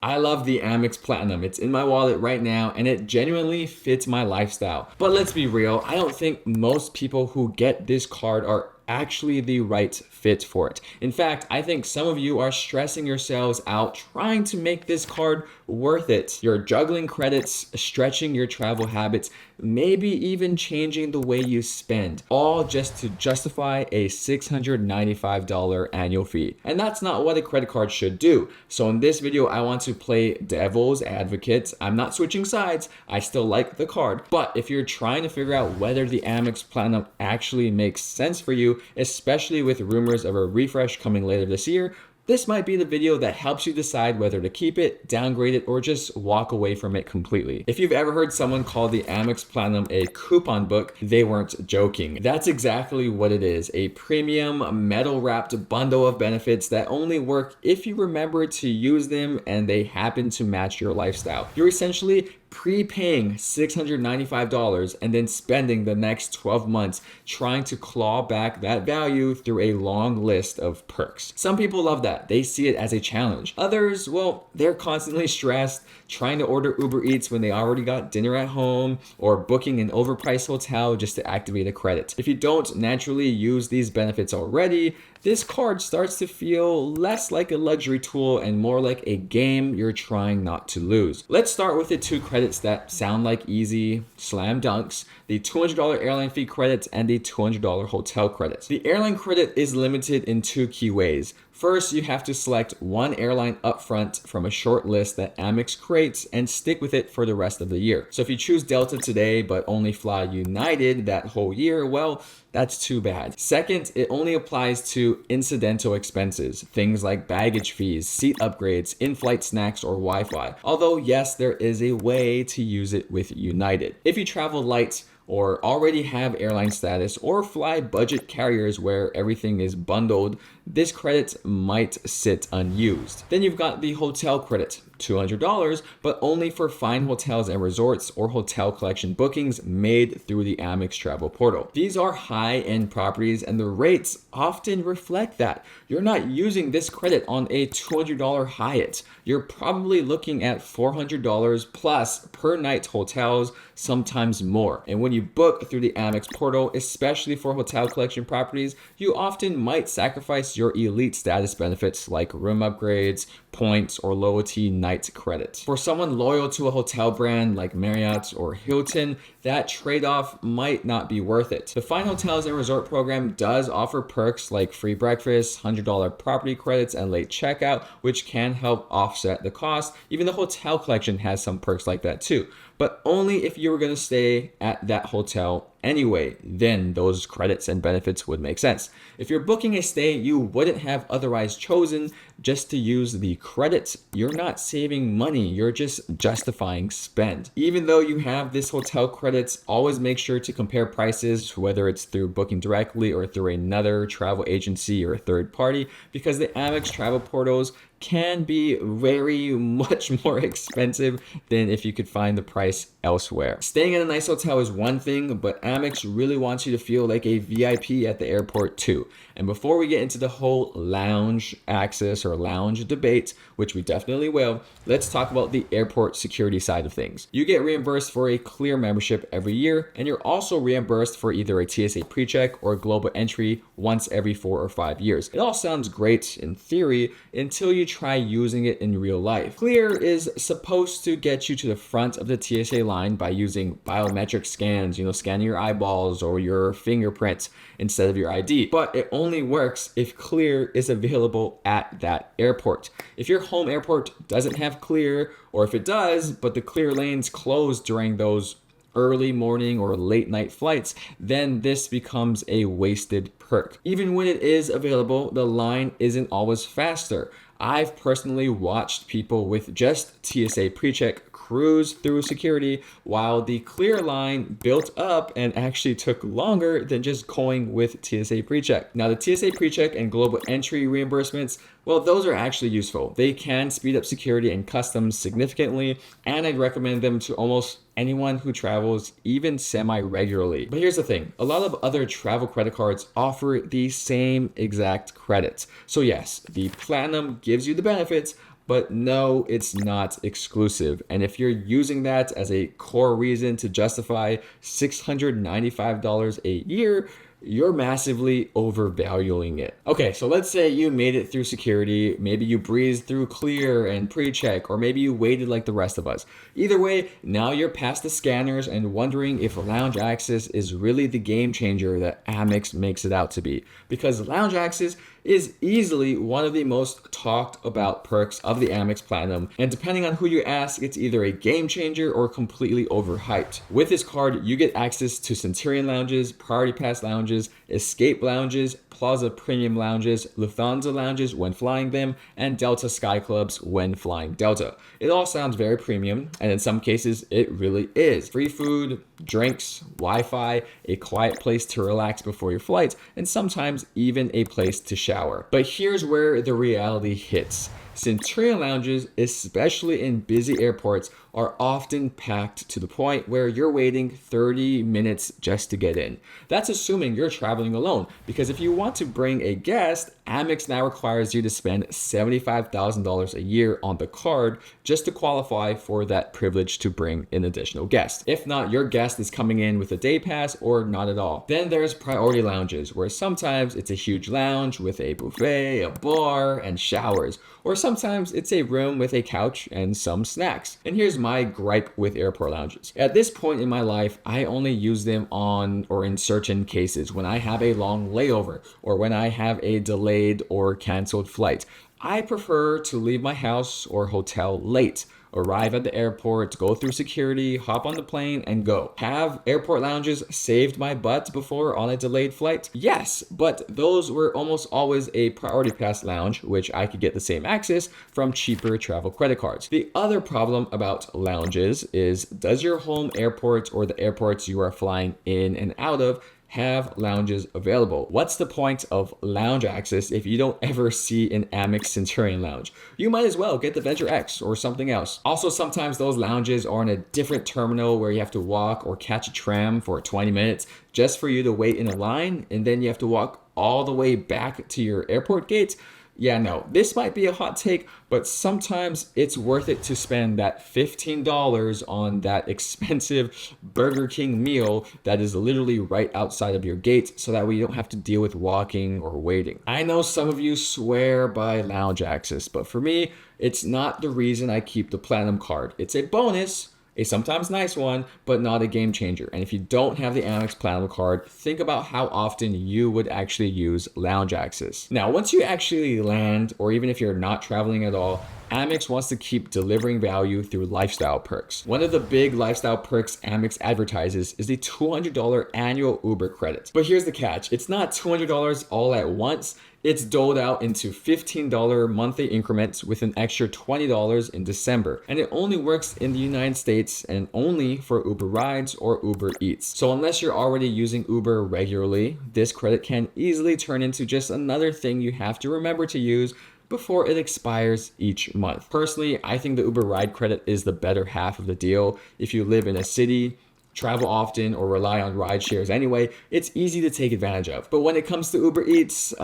I love the Amex Platinum. It's in my wallet right now and it genuinely fits my lifestyle. But let's be real, I don't think most people who get this card are actually the right fit for it. In fact, I think some of you are stressing yourselves out trying to make this card worth it. You're juggling credits, stretching your travel habits, maybe even changing the way you spend, all just to justify a $695 annual fee. And that's not what a credit card should do. So in this video, I want to play devil's advocate. I'm not switching sides. I still like the card. But if you're trying to figure out whether the Amex Platinum actually makes sense for you, especially with rumors of a refresh coming later this year, this might be the video that helps you decide whether to keep it, downgrade it, or just walk away from it completely. If you've ever heard someone call the Amex Platinum a coupon book, they weren't joking. That's exactly what it is, a premium metal-wrapped bundle of benefits that only work if you remember to use them and they happen to match your lifestyle. You're essentially prepaying $695 and then spending the next 12 months trying to claw back that value through a long list of perks. Some people love that. They see it as a challenge. Others, well, they're constantly stressed, trying to order Uber Eats when they already got dinner at home, or booking an overpriced hotel just to activate a credit. If you don't naturally use these benefits already, this card starts to feel less like a luxury tool and more like a game you're trying not to lose. Let's start with the two credits that sound like easy slam dunks: the $200 airline fee credit and the $200 hotel credit. The airline credit is limited in two key ways. First, you have to select one airline upfront from a short list that Amex creates and stick with it for the rest of the year. So if you choose Delta today but only fly United that whole year, well, that's too bad. Second, it only applies to incidental expenses, things like baggage fees, seat upgrades, in-flight snacks, or Wi-Fi. Although yes, there is a way to use it with United. If you travel light, or already have airline status, or fly budget carriers where everything is bundled, this credit might sit unused. Then you've got the hotel credit, $200, but only for fine hotels and resorts or hotel collection bookings made through the Amex travel portal. These are high-end properties and the rates often reflect that. You're not using this credit on a $200 Hyatt. You're probably looking at $400 plus per night hotels, sometimes more. And when you book through the Amex portal, especially for hotel collection properties, you often might sacrifice your elite status benefits like room upgrades, points, or loyalty night credit. For someone loyal to a hotel brand like Marriott or Hilton, that trade-off might not be worth it. The Fine Hotels and Resort program does offer perks like free breakfast, $100 property credits, and late checkout, which can help offset the cost. Even the hotel collection has some perks like that too, but only if you were going to stay at that hotel anyway, then those credits and benefits would make sense. If you're booking a stay you wouldn't have otherwise chosen just to use the credits, you're not saving money, you're just justifying spend. Even though you have this hotel credits, always make sure to compare prices, whether it's through booking directly or through another travel agency or a third party, because the Amex travel portals can be very much more expensive than if you could find the price elsewhere. Staying in a nice hotel is one thing, but Amex really wants you to feel like a VIP at the airport too. And before we get into the whole lounge access or lounge debate, which we definitely will, let's talk about the airport security side of things. You get reimbursed for a Clear membership every year, and you're also reimbursed for either a TSA PreCheck or global entry once every 4 or 5 years. It all sounds great in theory until you try using it in real life. Clear is supposed to get you to the front of the TSA line by using biometric scans, scanning your eyeballs or your fingerprints instead of your ID. But it only works if Clear is available at that airport. If your home airport doesn't have Clear, or if it does, but the Clear lanes close during those early morning or late night flights, then this becomes a wasted perk. Even when it is available, the line isn't always faster. I've personally watched people with just TSA PreCheck cruise through security while the Clear line built up and actually took longer than just going with TSA PreCheck. Now the TSA PreCheck and global entry reimbursements, well, those are actually useful. They can speed up security and customs significantly, and I'd recommend them to almost anyone who travels even semi-regularly. But here's the thing, a lot of other travel credit cards offer the same exact credits. So yes, the Platinum gives you the benefits, but no, it's not exclusive. And if you're using that as a core reason to justify $695 a year, you're massively overvaluing it. Okay, so let's say you made it through security, maybe you breezed through clear and pre-check, or maybe you waited like the rest of us. Either way, now you're past the scanners and wondering if lounge access is really the game changer that Amex makes it out to be. Because lounge access is easily one of the most talked about perks of the Amex Platinum, and depending on who you ask, it's either a game changer or completely overhyped. With this card, you get access to Centurion lounges, Priority Pass lounges, Escape lounges, Plaza Premium lounges, Lufthansa lounges when flying them, and Delta Sky Clubs when flying Delta. It all sounds very premium, and in some cases, it really is. Free food, drinks, Wi-Fi, a quiet place to relax before your flight, and sometimes even a place to shower. But here's where the reality hits. Centurion lounges, especially in busy airports, are often packed to the point where you're waiting 30 minutes just to get in. That's assuming you're traveling alone, because if you want to bring a guest, Amex now requires you to spend $75,000 a year on the card just to qualify for that privilege to bring an additional guest. If not, your guest is coming in with a day pass or not at all. Then there's priority lounges, where sometimes it's a huge lounge with a buffet, a bar, and showers. Or sometimes it's a room with a couch and some snacks. And here's my gripe with airport lounges. At this point in my life, I only use them on or in certain cases when I have a long layover or when I have a delayed or canceled flight. I prefer to leave my house or hotel late, arrive at the airport, go through security, hop on the plane, and go. Have airport lounges saved my butt before on a delayed flight? Yes, but those were almost always a Priority Pass lounge, which I could get the same access from cheaper travel credit cards. The other problem about lounges is, does your home airport or the airports you are flying in and out of have lounges available? What's the point of lounge access if you don't ever see an Amex Centurion lounge? You might as well get the Venture X or something else. Also, sometimes those lounges are in a different terminal where you have to walk or catch a tram for 20 minutes just for you to wait in a line, and then you have to walk all the way back to your airport gate. Yeah, no, this might be a hot take, but sometimes it's worth it to spend that $15 on that expensive Burger King meal that is literally right outside of your gate, so that way you don't have to deal with walking or waiting. I know some of you swear by lounge access, but for me, it's not the reason I keep the Platinum card. It's a bonus, a sometimes nice one, but not a game changer. And if you don't have the Amex Platinum card, think about how often you would actually use lounge access. Now, once you actually land, or even if you're not traveling at all, Amex wants to keep delivering value through lifestyle perks. One of the big lifestyle perks Amex advertises is the $200 annual Uber credit. But here's the catch. It's not $200 all at once. It's doled out into $15 monthly increments with an extra $20 in December. And it only works in the United States and only for Uber rides or Uber Eats. So unless you're already using Uber regularly, this credit can easily turn into just another thing you have to remember to use before it expires each month. Personally, I think the Uber ride credit is the better half of the deal. If you live in a city, travel often, or rely on ride shares anyway, it's easy to take advantage of. But when it comes to Uber Eats,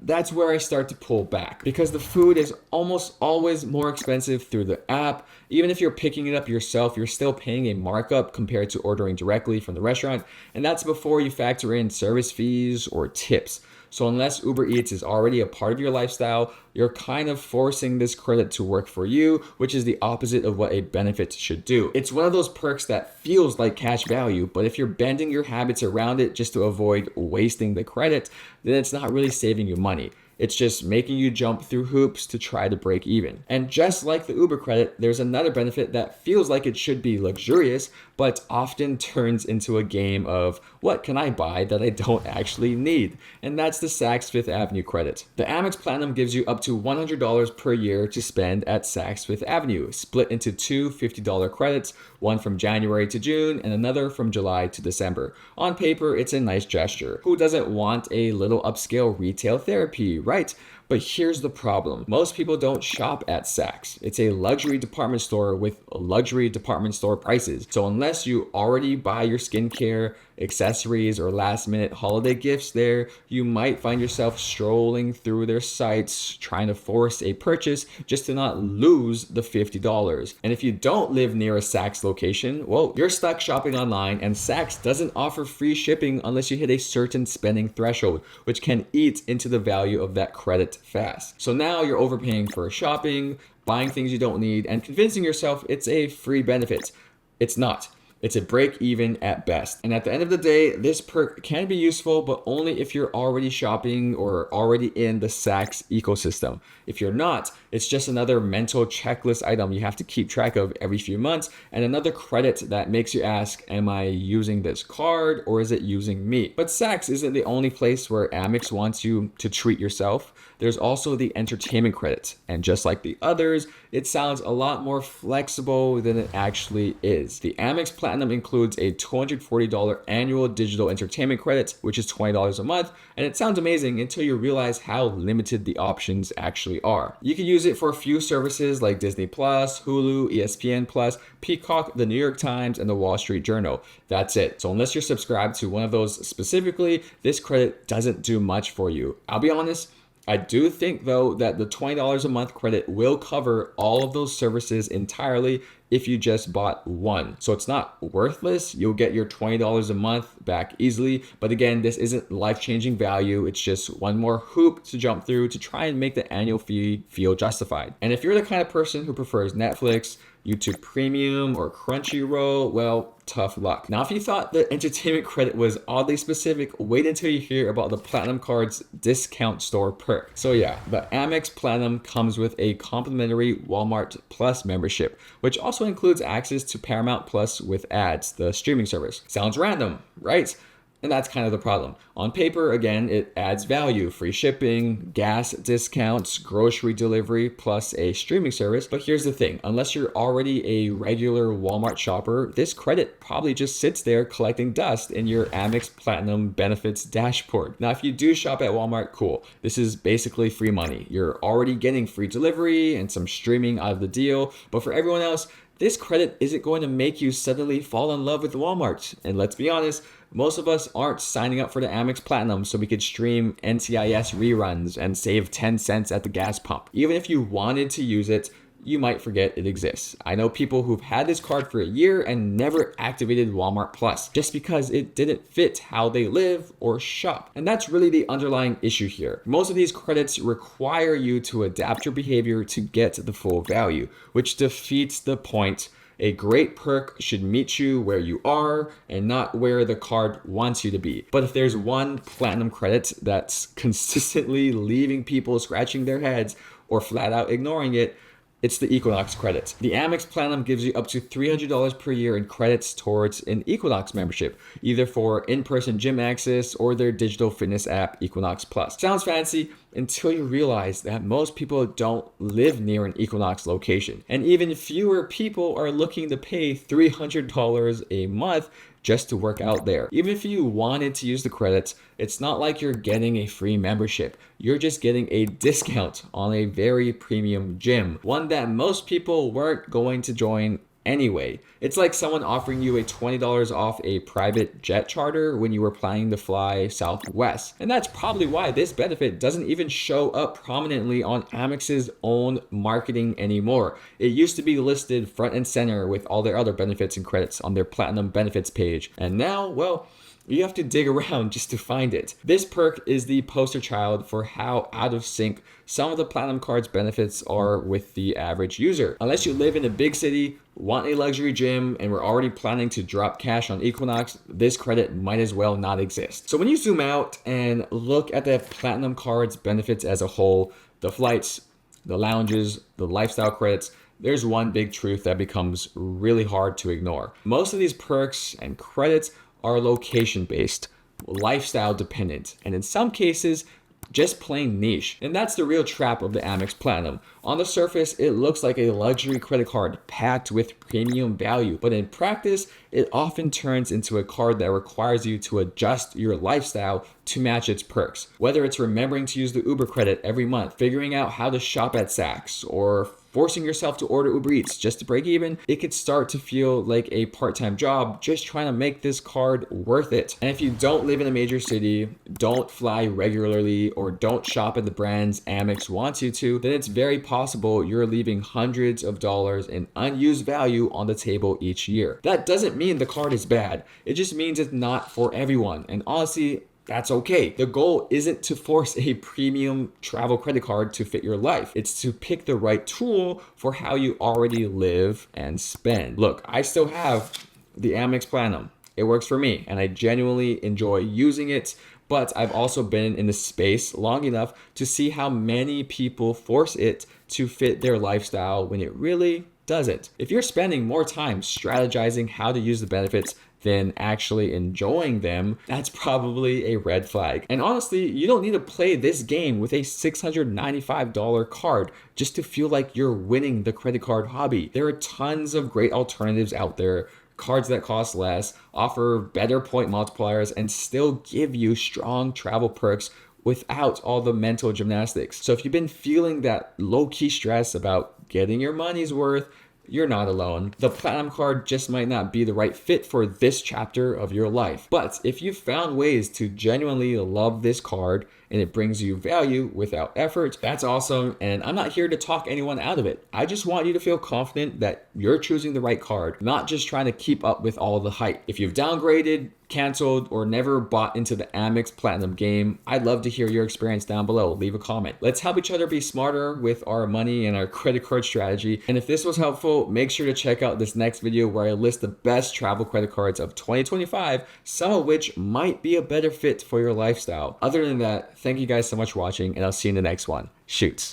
that's where I start to pull back, because the food is almost always more expensive through the app. Even if you're picking it up yourself, you're still paying a markup compared to ordering directly from the restaurant, and that's before you factor in service fees or tips. So unless Uber Eats is already a part of your lifestyle, you're kind of forcing this credit to work for you, which is the opposite of what a benefit should do. It's one of those perks that feels like cash value, but if you're bending your habits around it just to avoid wasting the credit, then it's not really saving you money. It's just making you jump through hoops to try to break even. And just like the Uber credit, there's another benefit that feels like it should be luxurious, but often turns into a game of what can I buy that I don't actually need? And that's the Saks Fifth Avenue credit. The Amex Platinum gives you up to $100 per year to spend at Saks Fifth Avenue, split into two $50 credits, one from January to June and another from July to December. On paper, it's a nice gesture. Who doesn't want a little upscale retail therapy, right? But here's the problem. Most people don't shop at Saks. It's a luxury department store with luxury department store prices. So unless you already buy your skincare, accessories, or last minute holiday gifts there, you might find yourself strolling through their sites trying to force a purchase just to not lose the $50. And if you don't live near a Saks location, well, you're stuck shopping online, and Saks doesn't offer free shipping unless you hit a certain spending threshold, which can eat into the value of that credit fast. So now you're overpaying for shopping, buying things you don't need, and convincing yourself it's a free benefit. It's not. It's a break even at best. And at the end of the day, this perk can be useful, but only if you're already shopping or already in the Saks ecosystem. If you're not, it's just another mental checklist item you have to keep track of every few months, and another credit that makes you ask, am I using this card or is it using me? But Saks isn't the only place where Amex wants you to treat yourself. There's also the entertainment credit, and just like the others, it sounds a lot more flexible than it actually is. The Amex Platinum includes a $240 annual digital entertainment credit, which is $20 a month, and it sounds amazing until you realize how limited the options actually are. You can use it for a few services like Disney+, Hulu, ESPN+, Peacock, the New York Times, and the Wall Street Journal. That's it. So unless you're subscribed to one of those specifically, this credit doesn't do much for you. I'll be honest, I do think though that the $20 a month credit will cover all of those services entirely if you just bought one. So it's not worthless. You'll get your $20 a month back easily. But again, this isn't life-changing value. It's just one more hoop to jump through to try and make the annual fee feel justified. And if you're the kind of person who prefers Netflix, YouTube Premium, or Crunchyroll, well, tough luck. Now, if you thought the entertainment credit was oddly specific, wait until you hear about the Platinum Card's discount store perk. So yeah, the Amex Platinum comes with a complimentary Walmart Plus membership, which also includes access to Paramount Plus with ads, the streaming service. Sounds random, right? And that's kind of the problem. On paper, again, it adds value, free shipping, gas discounts, grocery delivery, plus a streaming service. But here's the thing, unless you're already a regular Walmart shopper, this credit probably just sits there collecting dust in your Amex Platinum benefits dashboard. Now, if you do shop at Walmart, cool. This is basically free money. You're already getting free delivery and some streaming out of the deal. But for everyone else, this credit isn't going to make you suddenly fall in love with Walmart. And let's be honest, most of us aren't signing up for the Amex Platinum so we could stream NCIS reruns and save 10 cents at the gas pump. Even if you wanted to use it, you might forget it exists. I know people who've had this card for a year and never activated Walmart Plus just because it didn't fit how they live or shop. And that's really the underlying issue here. Most of these credits require you to adapt your behavior to get the full value, which defeats the point. A great perk should meet you where you are and not where the card wants you to be. But if there's one platinum credit that's consistently leaving people scratching their heads or flat out ignoring it, it's the Equinox Credit. The Amex Platinum gives you up to $300 per year in credits towards an Equinox membership, either for in-person gym access or their digital fitness app, Equinox Plus. Sounds fancy until you realize that most people don't live near an Equinox location. And even fewer people are looking to pay $300 a month just to work out there. Even if you wanted to use the credits, it's not like you're getting a free membership. You're just getting a discount on a very premium gym, one that most people weren't going to join anyway. It's like someone offering you a $20 off a private jet charter when you were planning to fly Southwest. And that's probably why this benefit doesn't even show up prominently on Amex's own marketing anymore. It used to be listed front and center with all their other benefits and credits on their Platinum benefits page. And now, well, you have to dig around just to find it. This perk is the poster child for how out of sync some of the Platinum Card's benefits are with the average user. Unless you live in a big city, want a luxury gym, and we're already planning to drop cash on Equinox, this credit might as well not exist. So when you zoom out and look at the Platinum Card's benefits as a whole, the flights, the lounges, the lifestyle credits, there's one big truth that becomes really hard to ignore. Most of these perks and credits are location-based, lifestyle dependent, and in some cases, just plain niche. And that's the real trap of the Amex Platinum. On the surface, it looks like a luxury credit card packed with premium value, but in practice, it often turns into a card that requires you to adjust your lifestyle to match its perks. Whether it's remembering to use the Uber credit every month, figuring out how to shop at Saks, or forcing yourself to order Uber Eats just to break even, it could start to feel like a part-time job just trying to make this card worth it. And if you don't live in a major city, don't fly regularly, or don't shop at the brands Amex wants you to, then it's very possible you're leaving hundreds of dollars in unused value on the table each year. That doesn't mean the card is bad. It just means it's not for everyone. And honestly, that's okay. The goal isn't to force a premium travel credit card to fit your life. It's to pick the right tool for how you already live and spend. Look, I still have the Amex Platinum. It works for me, and I genuinely enjoy using it. But I've also been in the space long enough to see how many people force it to fit their lifestyle when it really doesn't. If you're spending more time strategizing how to use the benefits than actually enjoying them, that's probably a red flag. And honestly, you don't need to play this game with a $695 card just to feel like you're winning the credit card hobby. There are tons of great alternatives out there. Cards that cost less, offer better point multipliers, and still give you strong travel perks without all the mental gymnastics. So if you've been feeling that low-key stress about getting your money's worth, you're not alone. The Platinum card just might not be the right fit for this chapter of your life. But if you've found ways to genuinely love this card and it brings you value without effort, that's awesome. And I'm not here to talk anyone out of it. I just want you to feel confident that you're choosing the right card, not just trying to keep up with all the hype. If you've downgraded, canceled, or never bought into the Amex Platinum game, I'd love to hear your experience down below. Leave a comment. Let's help each other be smarter with our money and our credit card strategy. And if this was helpful, make sure to check out this next video where I list the best travel credit cards of 2025, some of which might be a better fit for your lifestyle. Other than that, thank you guys so much for watching, and I'll see you in the next one. Shoots.